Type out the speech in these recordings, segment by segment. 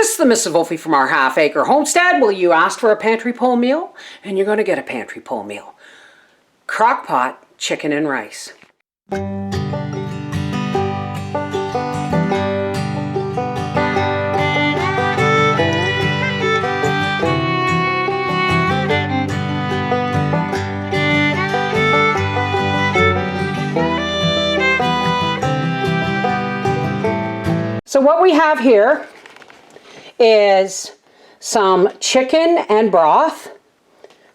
This is the Mrs. Wolfie from our half-acre homestead. Well, you asked for a pantry pull meal, and you're going to get a pantry pull meal. Crock-pot chicken and rice. So what we have here is some chicken and broth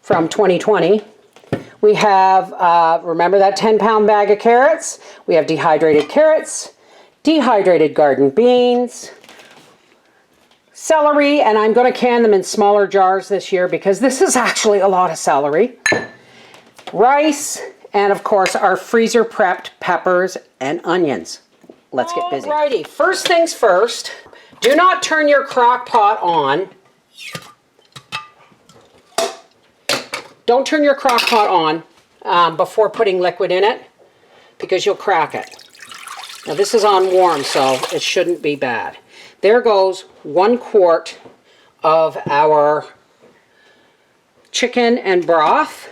from 2020. We have, remember that 10-pound bag of carrots? We have dehydrated carrots, dehydrated garden beans, celery, and I'm going to can them in smaller jars this year because this is actually a lot of celery, rice, and of course our freezer prepped peppers and onions. Let's get busy. Alrighty, first things first, do not turn your crock pot on. Don't turn your crock pot on before putting liquid in it because you'll crack it. Now this is on warm, so it shouldn't be bad. There goes 1 quart of our chicken and broth.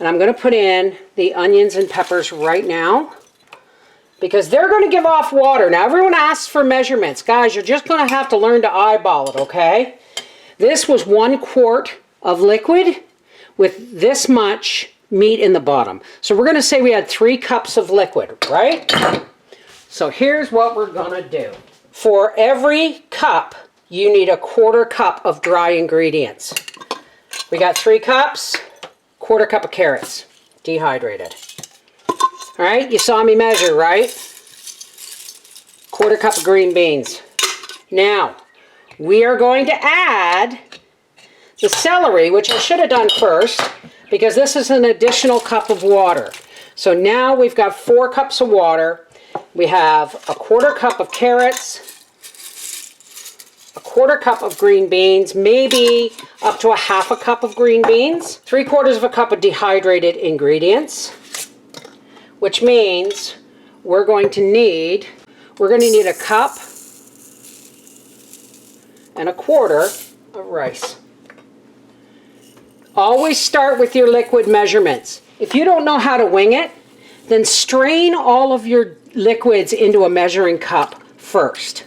And I'm going to put in the onions and peppers right now, because they're going to give off water. Now, everyone asks for measurements. Guys, you're just going to have to learn to eyeball it, okay? This was 1 quart of liquid with this much meat in the bottom. So we're going to say we had 3 cups of liquid, right? So here's what we're going to do. For every cup, you need a 1/4 cup of dry ingredients. We got 3 cups, 1/4 cup of carrots, dehydrated. All right, you saw me measure, right? 1/4 cup of green beans. Now, we are going to add the celery, which I should have done first, because this is an additional cup of water. So now we've got 4 cups of water. We have a 1/4 cup of carrots, a 1/4 cup of green beans, maybe up to a 1/2 cup of green beans, 3/4 cup of dehydrated ingredients, which means we're going to need a cup and a 1/4 of rice. Always start with your liquid measurements. If you don't know how to wing it, then strain all of your liquids into a measuring cup first.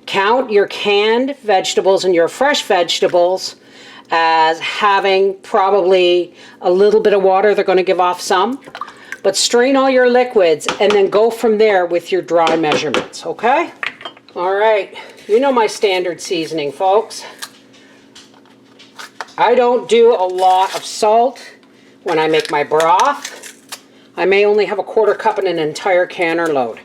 Count your canned vegetables and your fresh vegetables as having probably a little bit of water. They're going to give off some. But strain all your liquids and then go from there with your dry measurements, okay? All right, you know my standard seasoning, folks. I don't do a lot of salt when I make my broth. I may only have a 1/4 cup in an entire canner load.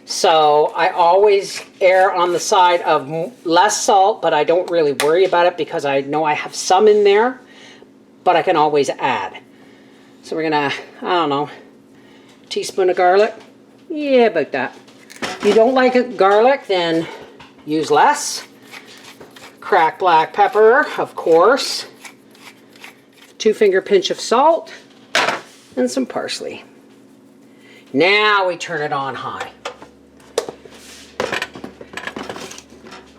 So I always err on the side of less salt, but I don't really worry about it because I know I have some in there, but I can always add. So we're gonna, I don't know, teaspoon of garlic. Yeah, about that. If you don't like garlic, then use less. Cracked black pepper, of course. 2-finger pinch of salt and some parsley. Now we turn it on high.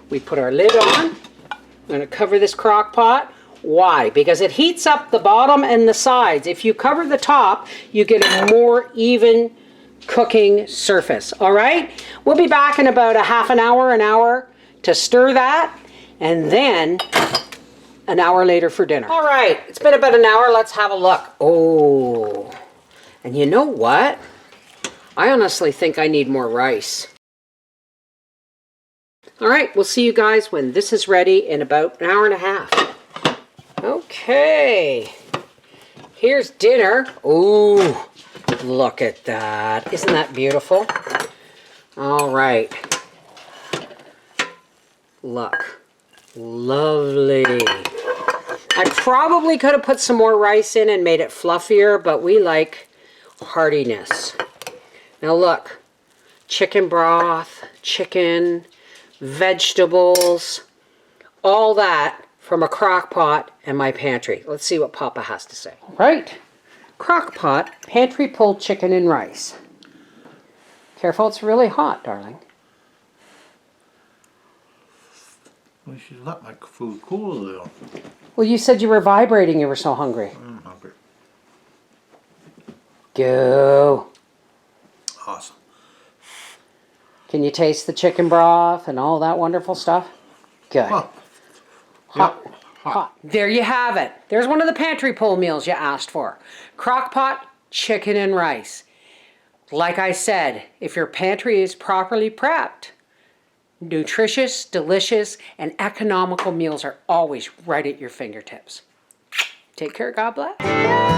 We put our lid on. I'm going to cover this crock pot. Why? Because it heats up the bottom and the sides. If you cover the top, you get a more even cooking surface. All right? We'll be back in about a half an hour to stir that, and then an hour later for dinner. All right, it's been about an hour. Let's have a look. Oh, and you know what? I honestly think I need more rice. All right, we'll see you guys when this is ready in about an hour and a half. Okay, here's dinner. Ooh, look at that. Isn't that beautiful? All right. Look. Lovely. I probably could have put some more rice in and made it fluffier, but we like heartiness. Now look. Chicken broth, chicken, vegetables, all that from a crock pot and my pantry. Let's see what Papa has to say. All right, crock pot, pantry pulled chicken and rice. Careful, it's really hot, darling. We should let my food cool a little. Well, you said you were vibrating. You were so hungry. I'm hungry. Go. Awesome. Can you taste the chicken broth and all that wonderful stuff? Good. Oh, Hot. yep. Hot. There you have it. There's one of the pantry pull meals you asked for. Crock pot, chicken and rice. Like I said, if your pantry is properly prepped, nutritious, delicious, and economical meals are always right at your fingertips. Take care. God bless.